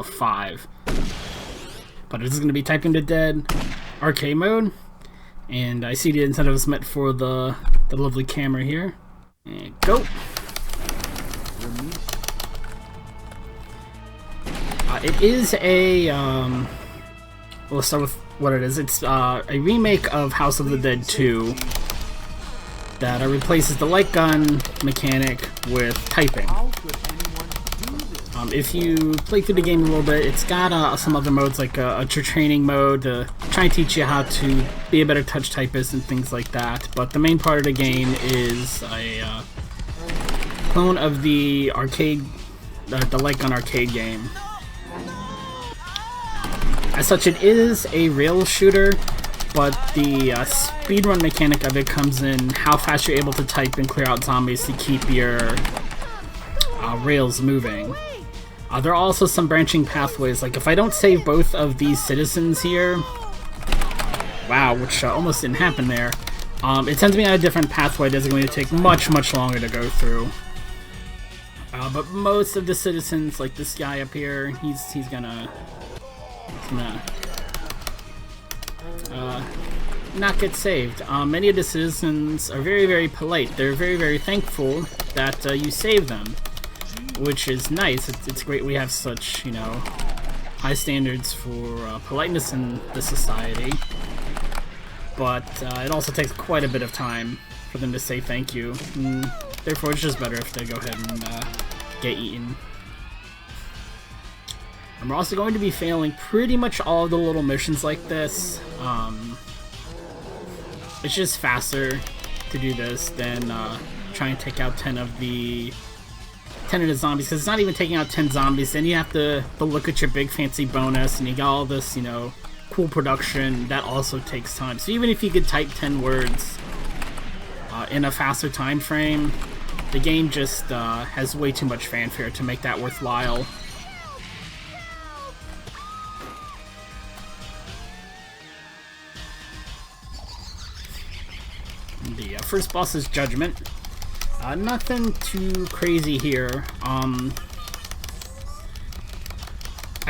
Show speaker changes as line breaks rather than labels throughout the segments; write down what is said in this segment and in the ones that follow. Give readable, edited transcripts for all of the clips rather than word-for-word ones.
5. But this is going to be Typing the Dead arcade mode, and I see the incentives met for the lovely camera here. And go! It is a, we'll start with what it is. It's a remake of House of the Dead 2 that replaces the light gun mechanic with typing. If you play through the game a little bit, it's got some other modes like a training mode to try and teach you how to be a better touch typist and things like that. But the main part of the game is a clone of the arcade, the light gun arcade game. As such, it is a rail shooter, but the speedrun mechanic of it comes in how fast you're able to type and clear out zombies to keep your rails moving. There are also some branching pathways, like if I don't save both of these citizens here, wow, which almost didn't happen there, it sends me on a different pathway that's going to take much longer to go through. But most of the citizens, like this guy up here, he's gonna not get saved. Many of the citizens are very polite. They're very thankful that you save them, which is nice. It's great we have such, you know, high standards for politeness in the society. But it also takes quite a bit of time for them to say thank you. And therefore, it's just better if they go ahead and get eaten. And we're also going to be failing pretty much all of the little missions like this. It's just faster to do this than try and take out 10 of the zombies, because it's not even taking out 10 zombies. Then you have to look at your big fancy bonus, and you got all this, you know, cool production. That also takes time. So even if you could type 10 words in a faster time frame, the game just has way too much fanfare to make that worthwhile. The first boss is Judgment. Nothing too crazy here. I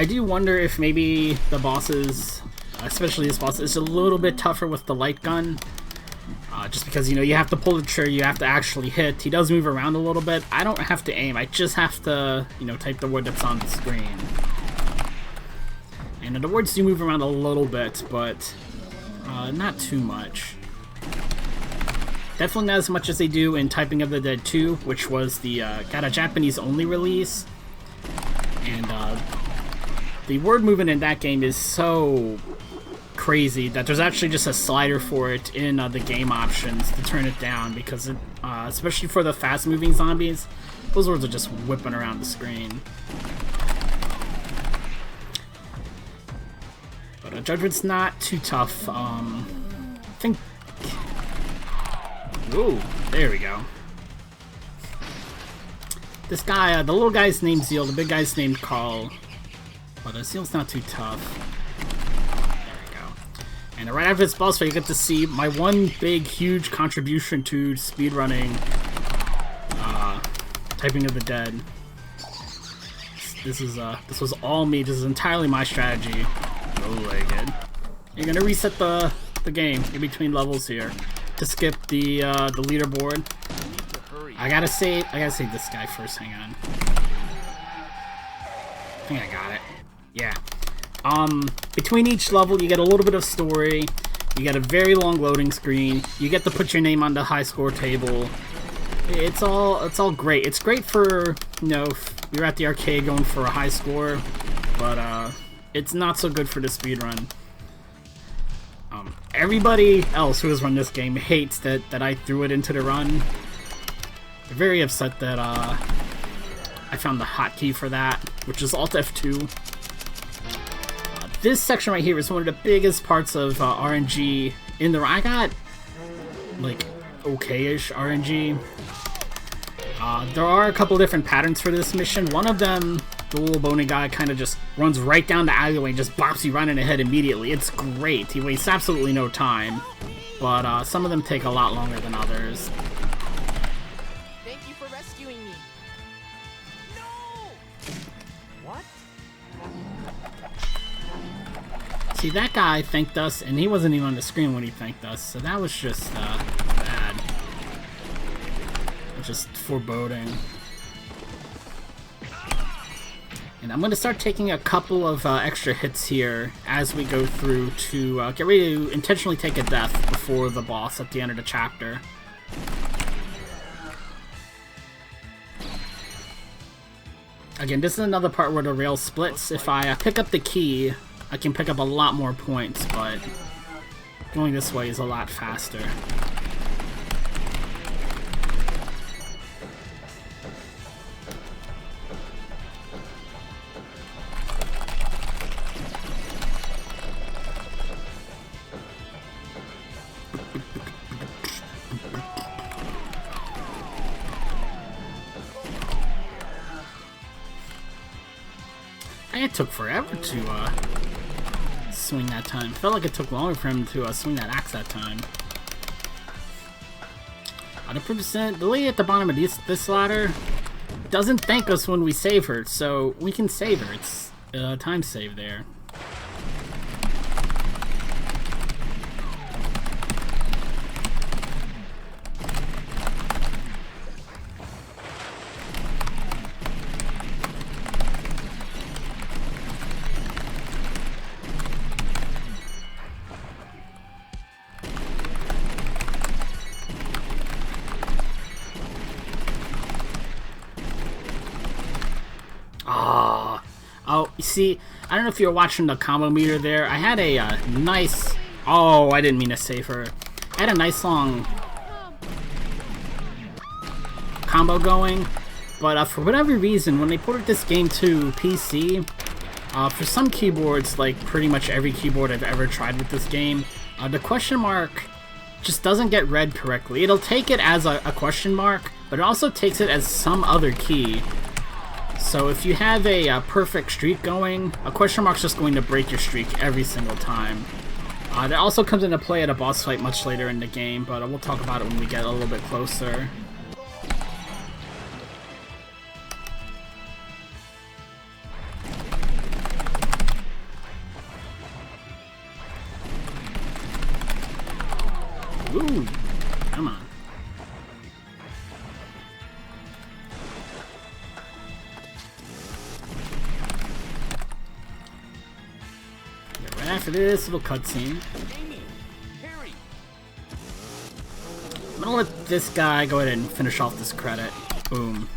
do wonder if maybe the bosses, especially this boss, is a little bit tougher with the light gun. Just because, you know, you have to pull the trigger, you have to actually hit. He does move around a little bit. I don't have to aim, I just have to, you know, type the word that's on the screen. And the words do move around a little bit, but not too much. Definitely not as much as they do in Typing of the Dead 2, which was the got a Japanese-only release. And the word movement in that game is so crazy that there's actually just a slider for it in the game options to turn it down, because it, especially for the fast-moving zombies, those words are just whipping around the screen. But Judgment's not too tough. I think... Ooh, there we go. This guy, the little guy's named Zeal, the big guy's named Carl. But Zeal's not too tough. There we go. And right after this boss fight, you get to see my one big, huge contribution to speedrunning Typing of the Dead. This was all me. This is entirely my strategy. Oh, very good. You're gonna reset the game in between levels here to skip the leaderboard. I gotta save this guy first. Hang on. I think I got it. Yeah. Between each level, you get a little bit of story. You get a very long loading screen. You get to put your name on the high score table. It's all great. It's great for, you know, if you're at the arcade going for a high score, but it's not so good for the speedrun. Everybody else who has run this game hates that I threw it into the run. They're very upset that I found the hotkey for that, which is Alt F2. This section right here is one of the biggest parts of RNG in the... I got, like, okay-ish RNG. There are a couple different patterns for this mission. One of them, the little bony guy kind of just runs right down the alleyway and just bops you right in the head immediately. It's great. He wastes absolutely no time. But some of them take a lot longer than others.
Thank you for rescuing me. No! What?
See, that guy thanked us, and he wasn't even on the screen when he thanked us, so that was just bad. Just foreboding. And I'm going to start taking a couple of extra hits here as we go through to get ready to intentionally take a death before the boss at the end of the chapter. Again, this is another part where the rail splits. If I pick up the key, I can pick up a lot more points, but going this way is a lot faster. It took forever to swing that time. Felt like it took longer for him to swing that axe that time. 100%. The lady at the bottom of this ladder doesn't thank us when we save her, so we can save her. It's a time save there. Oh, you see, I don't know if you're watching the combo meter there. I had a nice... Oh, I didn't mean to save her. I had a nice long combo going, but for whatever reason, when they ported this game to PC, for some keyboards, like pretty much every keyboard I've ever tried with this game, the question mark just doesn't get read correctly. It'll take it as a question mark, but it also takes it as some other key. So if you have a perfect streak going, a question mark's just going to break your streak every single time. That also comes into play at a boss fight much later in the game, but we'll talk about it when we get a little bit closer. Ooh, come on. After this little cutscene, I'm gonna let this guy go ahead and finish off this credit. Boom.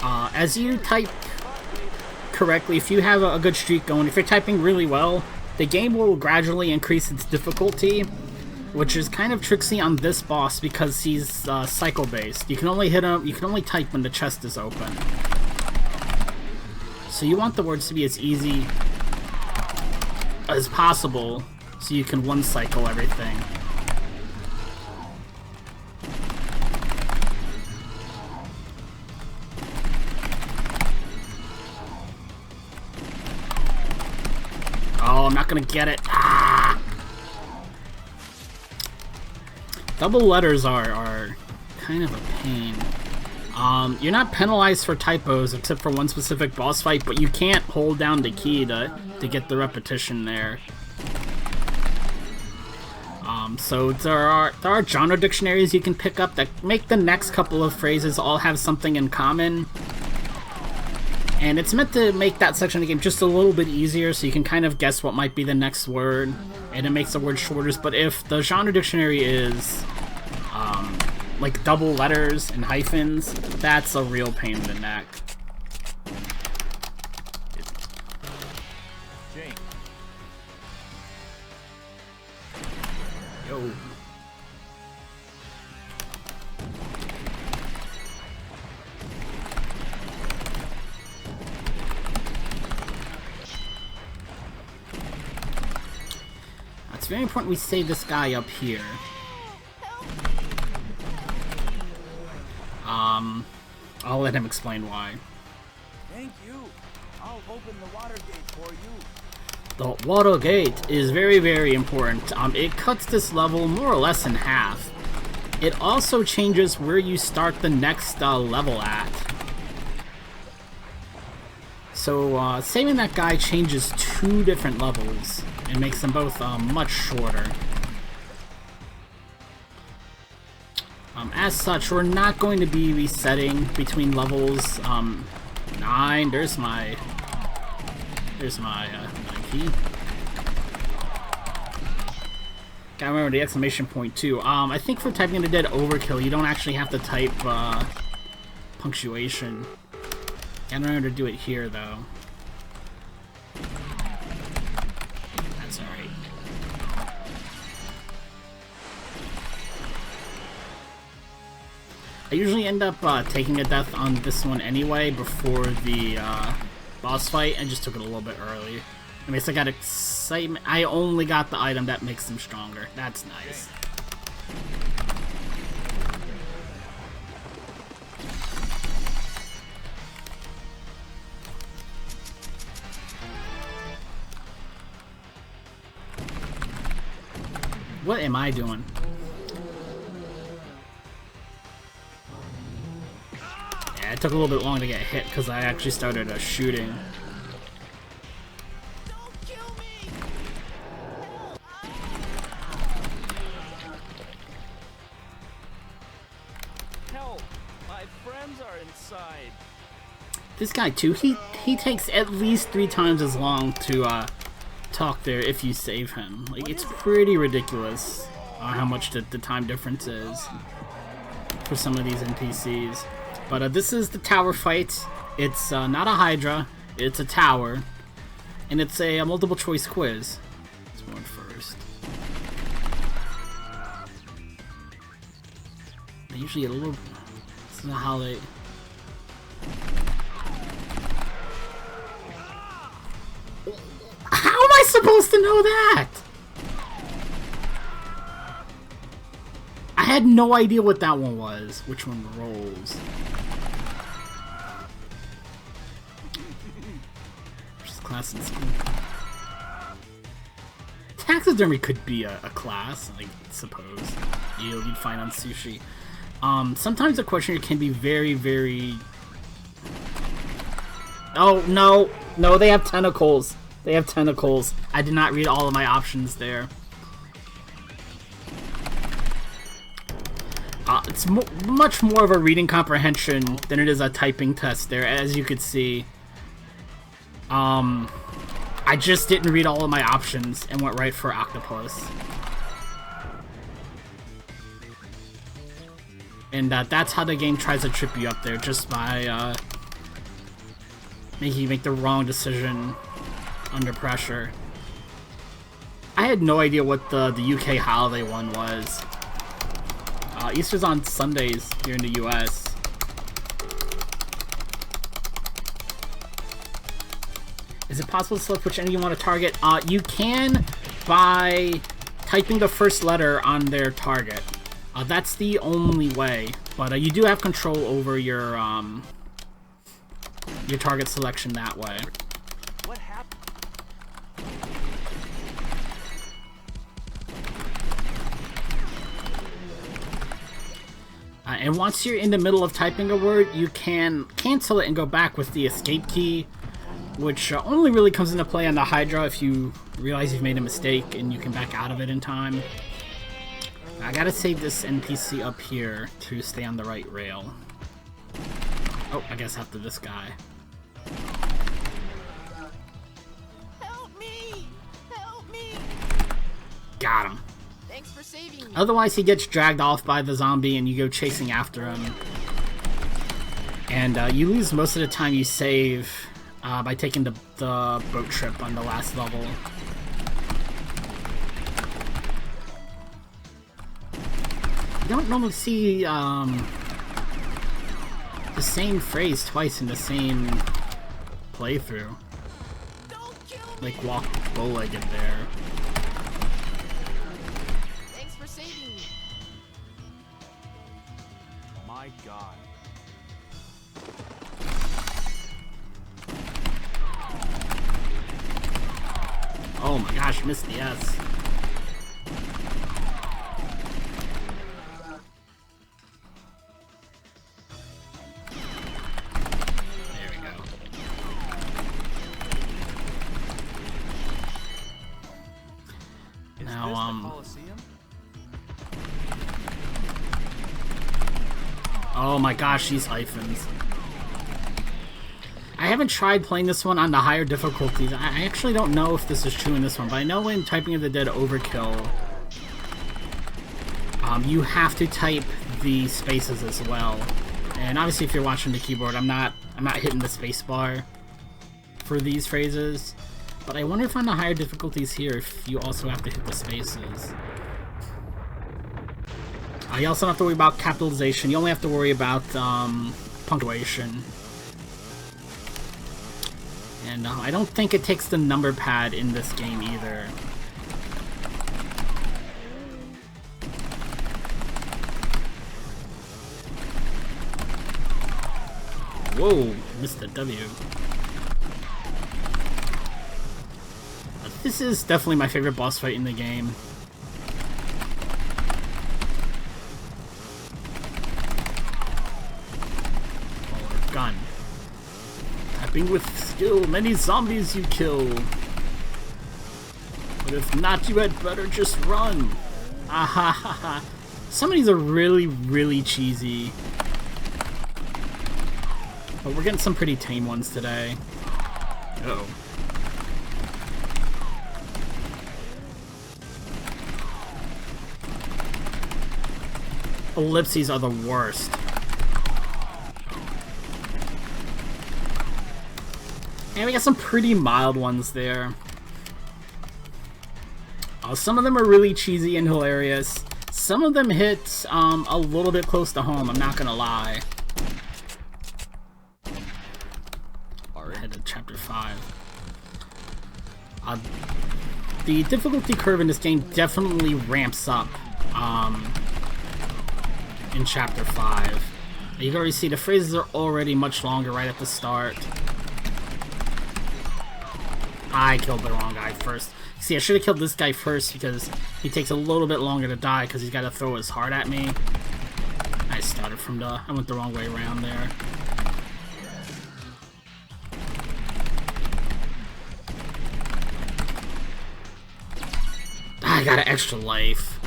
As you type correctly, if you have a good streak going, if you're typing really well, the game will gradually increase its difficulty, which is kind of tricksy on this boss because he's cycle based. You can only hit him, you can only type when the chest is open. So you want the words to be as easy as possible, so you can one cycle everything. Oh, I'm not gonna get it. Ah! Double letters are kind of a pain. You're not penalized for typos except for one specific boss fight, but you can't hold down the key to get the repetition there. So there are genre dictionaries you can pick up that make the next couple of phrases all have something in common. And it's meant to make that section of the game just a little bit easier so you can kind of guess what might be the next word, and it makes the word shorter. But if the genre dictionary is like double letters and hyphens, that's a real pain in the neck. Yo. It's very important we save this guy up here. I'll let him explain why.
Thank you. I'll open the water gate for you.
The water gate is very, very important. It cuts this level more or less in half. It also changes where you start the next level at. So saving that guy changes 2 different levels and makes them both much shorter. As such, we're not going to be resetting between levels 9. There's my key. Gotta remember the exclamation point too. I think for typing into dead overkill, you don't actually have to type punctuation. Gotta remember to do it here though. That's alright. I usually end up taking a death on this one anyway before the boss fight. I just took it a little bit early. I mean, so I got excitement. I only got the item that makes them stronger. That's nice. What am I doing? Yeah, it took a little bit long to get hit because I actually started shooting.
Help! My friends are inside.
This guy too, he takes at least 3 times as long to talk there if you save him. Like, it's pretty ridiculous how much the time difference is for some of these NPCs. But this is the tower fight. It's not a Hydra, it's a tower, and it's a multiple choice quiz. Let's go first. I usually get a little. This is not how they. How am I supposed to know that? I had no idea what that one was. Which one rolls? Just class in school. Taxidermy could be a class, I suppose. You'd find on sushi. Sometimes the questioner can be very, very... Oh, no. No, they have tentacles. They have tentacles. I did not read all of my options there. It's much more of a reading comprehension than it is a typing test there, as you could see. I just didn't read all of my options and went right for octopus. And that's how the game tries to trip you up there, just by making you make the wrong decision under pressure. I had no idea what the UK holiday one was. Easter's on Sundays here in the US. Is it possible to select which enemy you want to target? You can by typing the first letter on their target. That's the only way, but you do have control over your target selection that way.
What happened?
And once you're in the middle of typing a word, you can cancel it and go back with the escape key, which only really comes into play on the Hydra if you realize you've made a mistake and you can back out of it in time. I gotta save this NPC up here to stay on the right rail. Oh, I guess after this guy.
Help me! Help me!
Got him.
Thanks for saving me.
Otherwise, he gets dragged off by the zombie and you go chasing after him. And you lose most of the time you save by taking the boat trip on the last level. You don't normally see the same phrase twice in the same playthrough.
Don't kill me!
Like walk bow-legged there.
Thanks for saving me.
My God.
Oh my gosh, missed the S. There we go. Oh my gosh, these hyphens. I haven't tried playing this one on the higher difficulties. I actually don't know if this is true in this one, but I know in Typing of the Dead Overkill, you have to type the spaces as well. And obviously, if you're watching the keyboard, I'm not hitting the space bar for these phrases. But I wonder if on the higher difficulties here, if you also have to hit the spaces. You also don't have to worry about capitalization. You only have to worry about punctuation. And I don't think it takes the number pad in this game either. Whoa, missed the W. This is definitely my favorite boss fight in the game. Or gun. Tapping with skill, many zombies you kill. But if not, you had better just run. Ahahaha. Some of these are really, really cheesy. But we're getting some pretty tame ones today. Uh-oh. Ellipses are the worst. And we got some pretty mild ones there. Some of them are really cheesy and hilarious. Some of them hit a little bit close to home, I'm not gonna lie. Head to chapter 5. The difficulty curve in this game definitely ramps up in chapter 5. You can already see the phrases are already much longer right at the start. I killed the wrong guy first. See, I should have killed this guy first because he takes a little bit longer to die because he's got to throw his heart at me. I started from I went the wrong way around there. I got an extra life.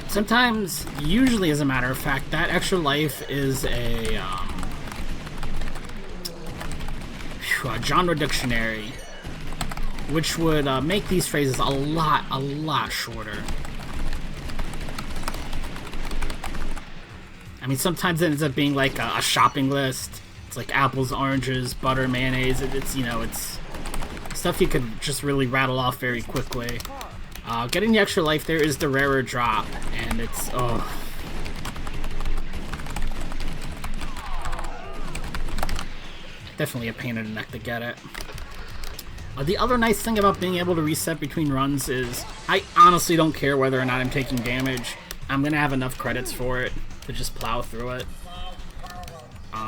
Sometimes, usually as a matter of fact, that extra life is a genre dictionary, which would make these phrases a lot shorter. I mean, sometimes it ends up being like a shopping list. It's like apples, oranges, butter, mayonnaise. It's, you know, it's stuff you could just really rattle off very quickly. Getting the extra life there is the rarer drop, and it's, oh. Definitely a pain in the neck to get it. The other nice thing about being able to reset between runs is I honestly don't care whether or not I'm taking damage. I'm gonna have enough credits for it to just plow through it.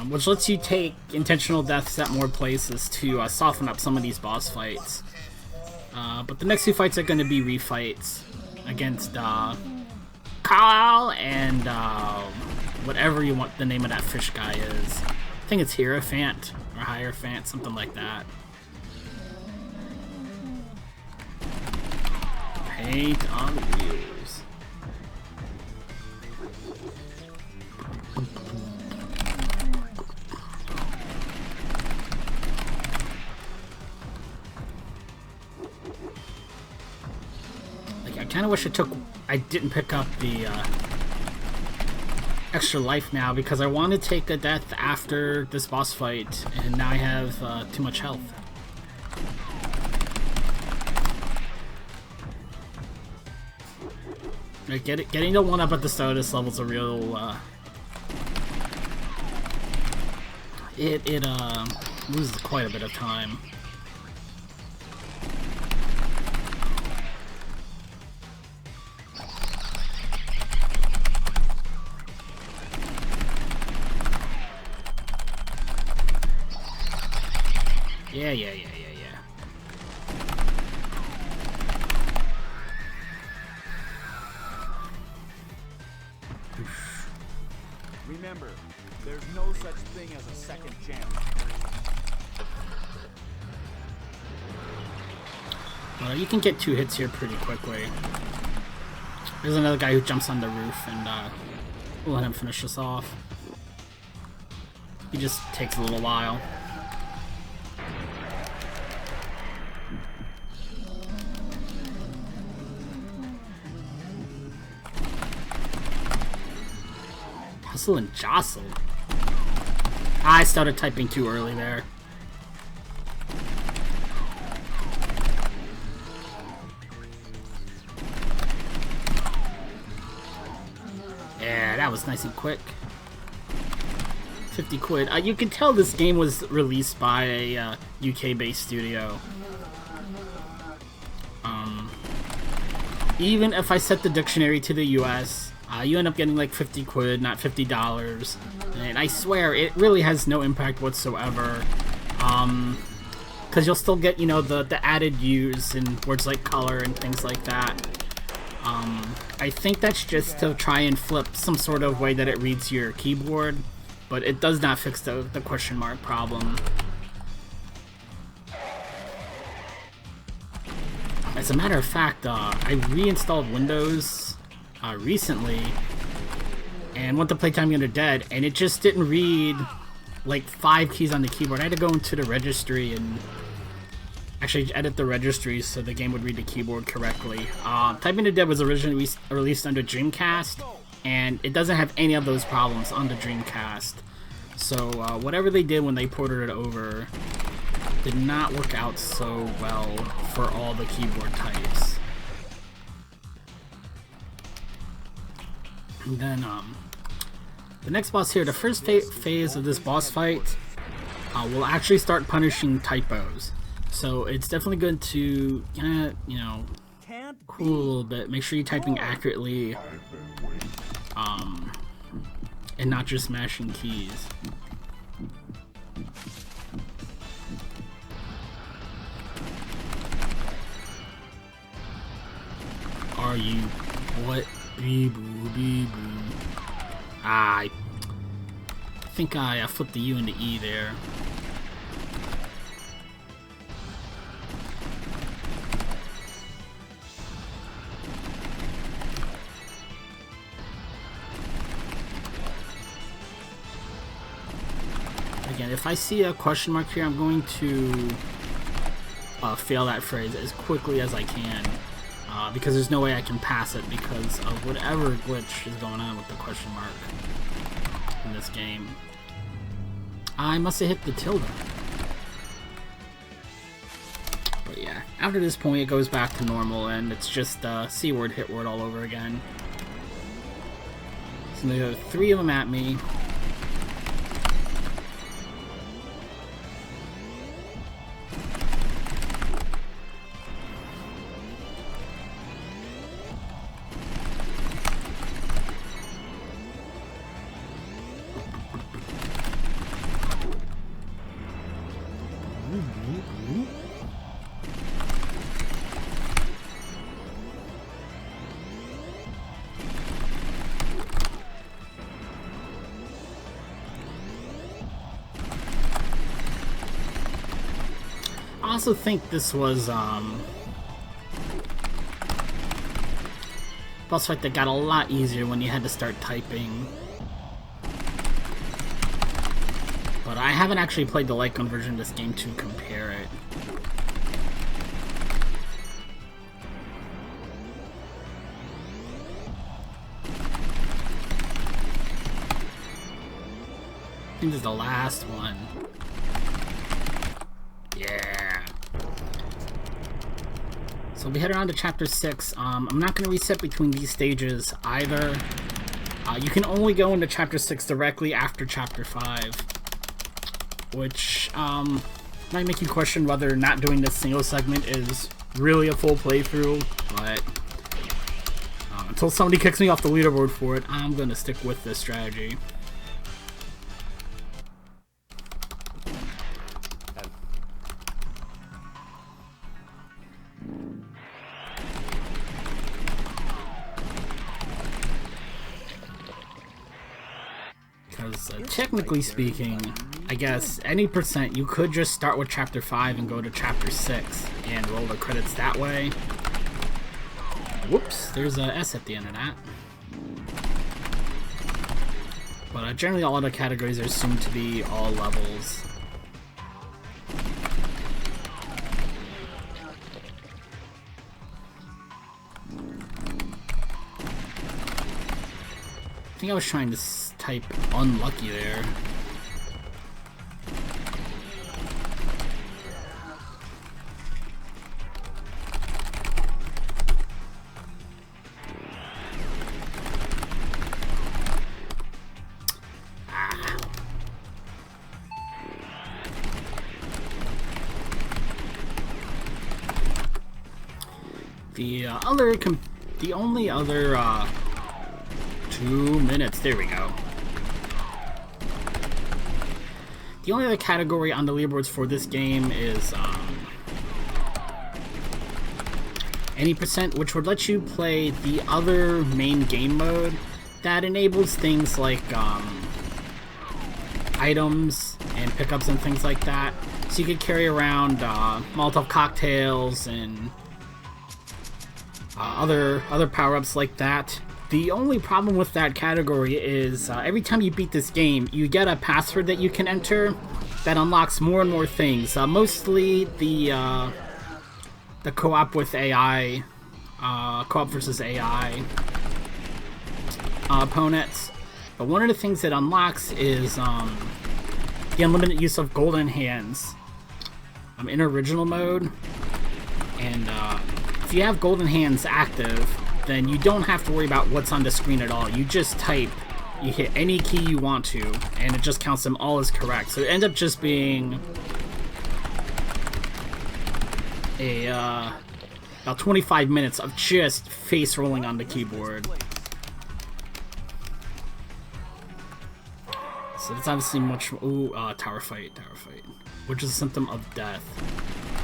Which lets you take intentional deaths at more places to soften up some of these boss fights. But the next two fights are going to be refights against Kyle and whatever you want the name of that fish guy is. I think it's Hierophant or Hierophant, something like that. Paint on wheels. I kind of wish I didn't pick up the extra life now because I want to take a death after this boss fight, and now I have too much health. Like getting the one up at the start of this level is a real it loses quite a bit of time. Yeah.
Remember, there's no such thing as a second chance.
You can get 2 hits here pretty quickly. There's another guy who jumps on the roof and We'll let him finish this off. He just takes a little while. Hustle and jostle. I started typing too early there. Yeah, that was nice and quick. 50 quid. You can tell this game was released by a UK-based studio. Even if I set the dictionary to the US, you end up getting like 50 quid, not $50. And I swear, it really has no impact whatsoever. Because you'll still get, you know, the added use and words like color and things like that. I think that's just to try and flip some sort of way that it reads your keyboard, but it does not fix the question mark problem. As a matter of fact, I reinstalled Windows recently and went to play Time Under Dead, and it just didn't read like 5 keys on the keyboard. I had to go into the registry and actually edit the registry so the game would read the keyboard correctly. Time Under Dead was originally released under Dreamcast, and it doesn't have any of those problems on the Dreamcast. So whatever they did when they ported it over did not work out so well for all the keyboard types. And then the next boss here, the first phase of this boss fight will actually start punishing typos. So it's definitely good to, you know, cool a little bit. Make sure you're typing accurately, and not just mashing keys. Are you what? Bee-boo. I think I flipped the U into E there. Again, if I see a question mark here, I'm going to fail that phrase as quickly as I can. Because there's no way I can pass it because of whatever glitch is going on with the question mark in this game. I must have hit the tilde. But yeah, after this point it goes back to normal and it's just C word, hit word all over again. So there are 3 of them at me. I also think this was boss fight that got a lot easier when you had to start typing. But I haven't actually played the light gun version of this game to compare it. I think this is the last one. Yeah. So we head around to chapter 6. I'm not going to reset between these stages either. You can only go into chapter 6 directly after chapter 5. Which might make you question whether not doing this single segment is really a full playthrough. But until somebody kicks me off the leaderboard for it, I'm going to stick with this strategy. Because technically speaking, I guess any percent, you could just start with chapter 5 and go to chapter 6 and roll the credits that way. Whoops, there's a S at the end of that. But generally all other categories are assumed to be all levels. I think I was trying to type unlucky there. The only other 2 minutes, there we go. The only other category on the leaderboards for this game is any percent, which would let you play the other main game mode that enables things like items and pickups and things like that. So you could carry around Molotov cocktails and other power-ups like that. The only problem with that category is every time you beat this game, you get a password that you can enter that unlocks more and more things. Mostly the co-op with AI, co-op versus AI opponents. But one of the things it unlocks is the unlimited use of golden hands in original mode. And if you have golden hands active, then you don't have to worry about what's on the screen at all. You just type, you hit any key you want to, and it just counts them all as correct. So it ends up just being a about 25 minutes of just face rolling on the keyboard. So that's obviously much. Ooh, tower fight, which is a symptom of death.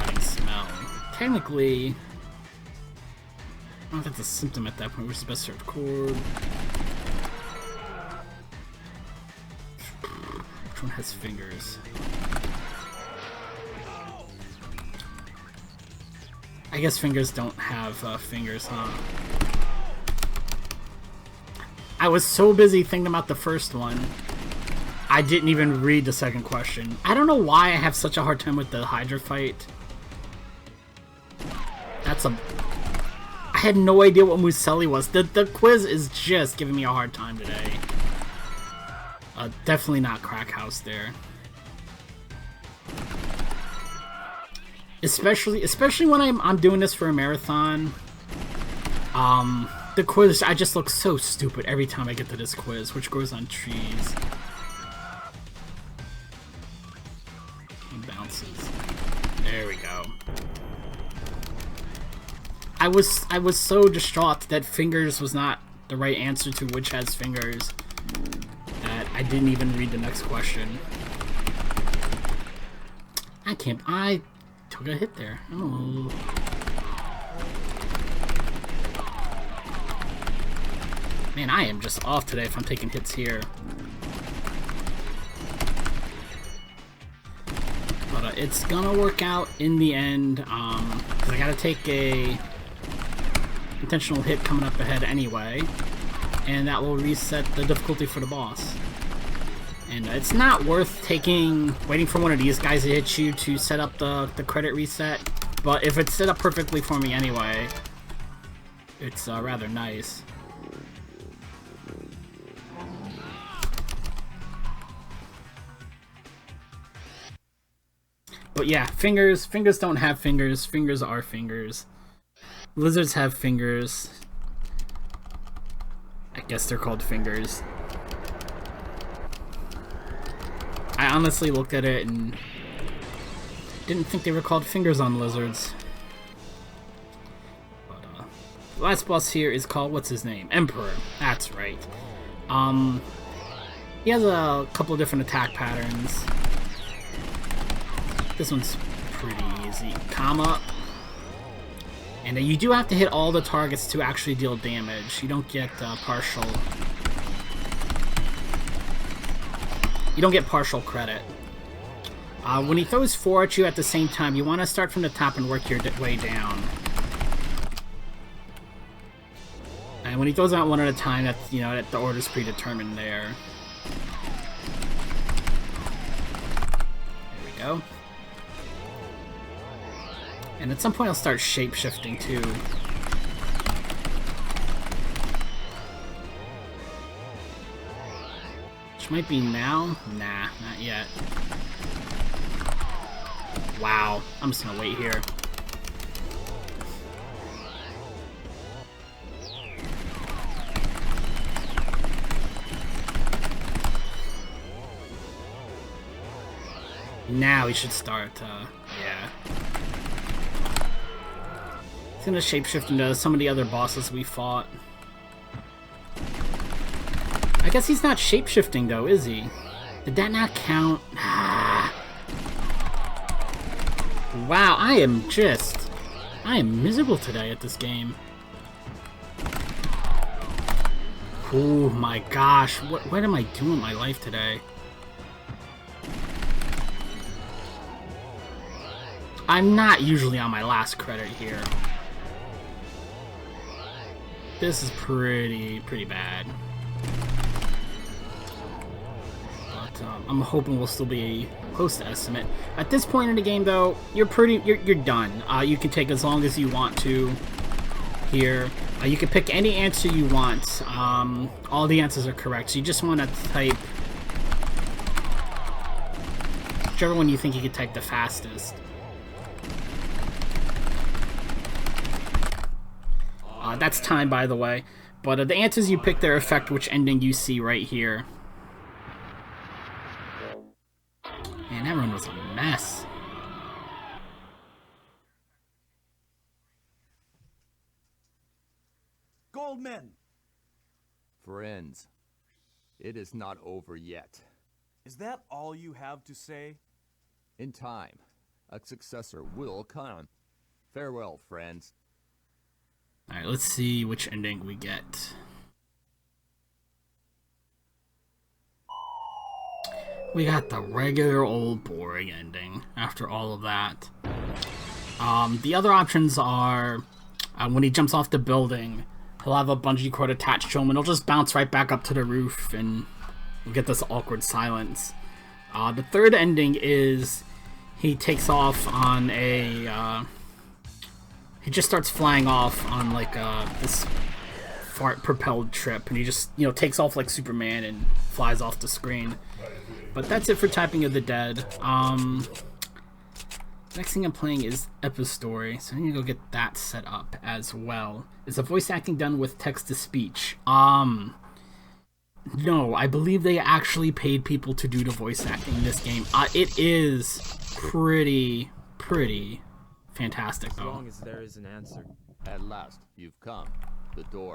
Cutting smell. Technically, I don't know if that's a symptom at that point. Which is best served chord? Which one has fingers? I guess fingers don't have fingers, huh? I was so busy thinking about the first one, I didn't even read the second question. I don't know why I have such a hard time with the Hydra fight. I had no idea what Muselli was. The quiz is just giving me a hard time today. Definitely not Crack House there. Especially when I'm doing this for a marathon. The quiz, I just look so stupid every time I get to this quiz, which grows on trees. And bounces. There we go. I was so distraught that fingers was not the right answer to which has fingers that I didn't even read the next question. I took a hit there. Oh. Man, I am just off today if I'm taking hits here. But it's gonna work out in the end, 'cause I gotta take a intentional hit coming up ahead anyway, and that will reset the difficulty for the boss. And it's not worth waiting for one of these guys to hit you to set up the credit reset, but if it's set up perfectly for me anyway, it's rather nice. But yeah, fingers don't have fingers. Fingers are fingers. Lizards have fingers. I guess they're called fingers. I honestly looked at it and didn't think they were called fingers on lizards. But the last boss here is called, what's his name? Emperor. That's right. He has a couple of different attack patterns. This one's pretty easy. Comma. And you do have to hit all the targets to actually deal damage. You don't get partial. You don't get partial credit. When he throws 4 at you at the same time, you want to start from the top and work your way down. And when he throws out one at a time, that's, you know, the order's predetermined there. go. And at some point I'll start shape-shifting too. Which might be now? Nah, not yet. Wow, I'm just gonna wait here. Now we should start, yeah. It's gonna shapeshift into some of the other bosses we fought. I guess he's not shapeshifting though, is he? Did that not count? Ah. Wow, I am miserable today at this game. Oh my gosh, what am I doing with my life today? I'm not usually on my last credit here. This is pretty bad. But I'm hoping we'll still be close to estimate. At this point in the game, though, you're done. You can take as long as you want to here. You can pick any answer you want. All the answers are correct. So you just want to type whichever one you think you can type the fastest. That's time, by the way. But the answers you pick there affect which ending you see right here. Man, that run was a mess.
Goldman!
Friends, it is not over yet.
Is that all you have to say?
In time, a successor will come. Farewell, friends.
Alright, let's see which ending we get. We got the regular old boring ending after all of that. The other options are when he jumps off the building, he'll have a bungee cord attached to him and he'll just bounce right back up to the roof and we'll get this awkward silence. The third ending is he takes off on a... he just starts flying off on like this fart-propelled trip, and he just, takes off like Superman and flies off the screen. But that's it for Typing of the Dead. Next thing I'm playing is Epistory, so I need to go get that set up as well. Is the voice acting done with text-to-speech? No, I believe they actually paid people to do the voice acting in this game. It is pretty fantastic, though.
As long as there is an answer.
At last, you've come. The door